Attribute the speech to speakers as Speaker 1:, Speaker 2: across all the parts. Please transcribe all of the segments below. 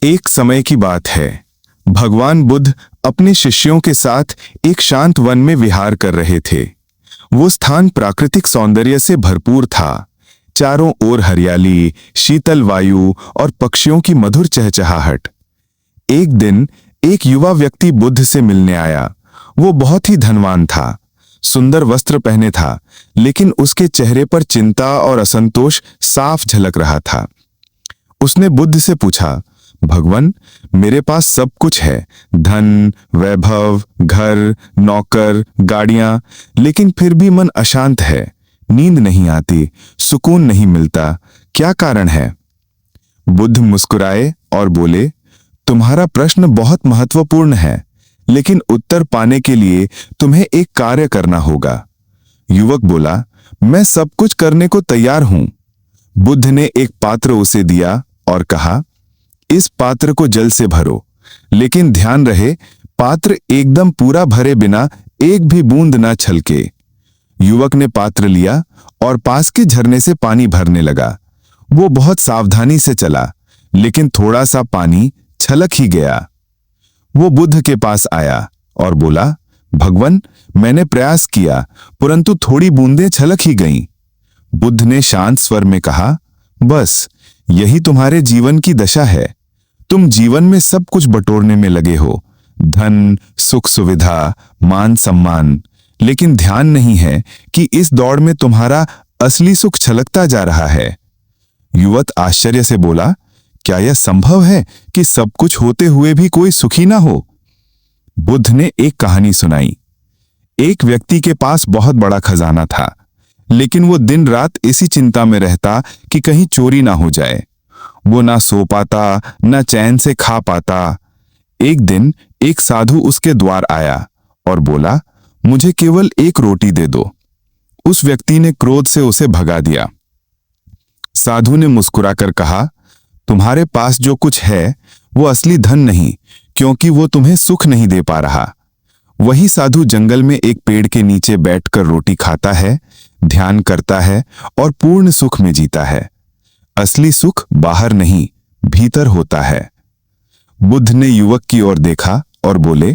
Speaker 1: एक समय की बात है। भगवान बुद्ध अपने शिष्यों के साथ एक शांत वन में विहार कर रहे थे। वो स्थान प्राकृतिक सौंदर्य से भरपूर था। चारों ओर हरियाली, शीतल वायु और पक्षियों की मधुर चहचहाहट। एक दिन एक युवा व्यक्ति बुद्ध से मिलने आया। वो बहुत ही धनवान था, सुंदर वस्त्र पहने था, लेकिन उसके चेहरे पर चिंता और असंतोष साफ झलक रहा था। उसने बुद्ध से पूछा, भगवान, मेरे पास सब कुछ है, धन, वैभव, घर, नौकर, गाड़ियां, लेकिन फिर भी मन अशांत है। नींद नहीं आती, सुकून नहीं मिलता। क्या कारण है? बुद्ध मुस्कुराए और बोले, तुम्हारा प्रश्न बहुत महत्वपूर्ण है, लेकिन उत्तर पाने के लिए तुम्हें एक कार्य करना होगा। युवक बोला, मैं सब कुछ करने को तैयार हूं। बुद्ध ने एक पात्र उसे दिया और कहा, इस पात्र को जल से भरो, लेकिन ध्यान रहे पात्र एकदम पूरा भरे बिना एक भी बूंद ना छलके। युवक ने पात्र लिया और पास के झरने से पानी भरने लगा। वो बहुत सावधानी से चला, लेकिन थोड़ा सा पानी छलक ही गया। वो बुद्ध के पास आया और बोला, भगवान, मैंने प्रयास किया, परंतु थोड़ी बूंदें छलक ही गईं। बुद्ध ने शांत स्वर में कहा, बस यही तुम्हारे जीवन की दशा है। तुम जीवन में सब कुछ बटोरने में लगे हो, धन, सुख सुविधा, मान सम्मान, लेकिन ध्यान नहीं है कि इस दौड़ में तुम्हारा असली सुख छलकता जा रहा है। युवक आश्चर्य से बोला, क्या यह संभव है कि सब कुछ होते हुए भी कोई सुखी ना हो? बुद्ध ने एक कहानी सुनाई। एक व्यक्ति के पास बहुत बड़ा खजाना था, लेकिन वो दिन रात इसी चिंता में रहता कि कहीं चोरी ना हो जाए। वो ना सो पाता, ना चैन से खा पाता। एक दिन एक साधु उसके द्वार आया और बोला, मुझे केवल एक रोटी दे दो। उस व्यक्ति ने क्रोध से उसे भगा दिया। साधु ने मुस्कुराकर कहा, तुम्हारे पास जो कुछ है वो असली धन नहीं, क्योंकि वो तुम्हें सुख नहीं दे पा रहा। वही साधु जंगल में एक पेड़ के नीचे बैठकर रोटी खाता है, ध्यान करता है और पूर्ण सुख में जीता है। असली सुख बाहर नहीं, भीतर होता है। बुद्ध ने युवक की ओर देखा और बोले,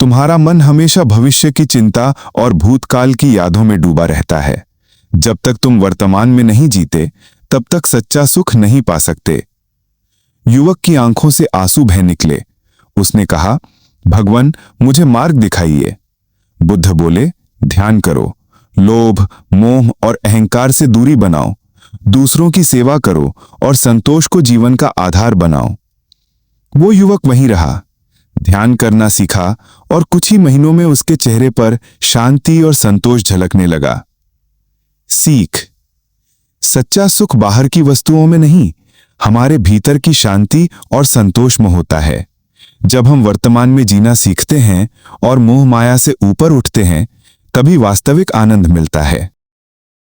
Speaker 1: तुम्हारा मन हमेशा भविष्य की चिंता और भूतकाल की यादों में डूबा रहता है। जब तक तुम वर्तमान में नहीं जीते, तब तक सच्चा सुख नहीं पा सकते। युवक की आंखों से आंसू बह निकले। उसने कहा, भगवान, मुझे मार्ग दिखाइए। बुद्ध बोले, ध्यान करो, लोभ, मोह और अहंकार से दूरी बनाओ, दूसरों की सेवा करो और संतोष को जीवन का आधार बनाओ। वो युवक वहीं रहा, ध्यान करना सीखा और कुछ ही महीनों में उसके चेहरे पर शांति और संतोष झलकने लगा। सीख, सच्चा सुख बाहर की वस्तुओं में नहीं, हमारे भीतर की शांति और संतोष में होता है। जब हम वर्तमान में जीना सीखते हैं और मोह माया से ऊपर उठते हैं, तभी वास्तविक आनंद मिलता है।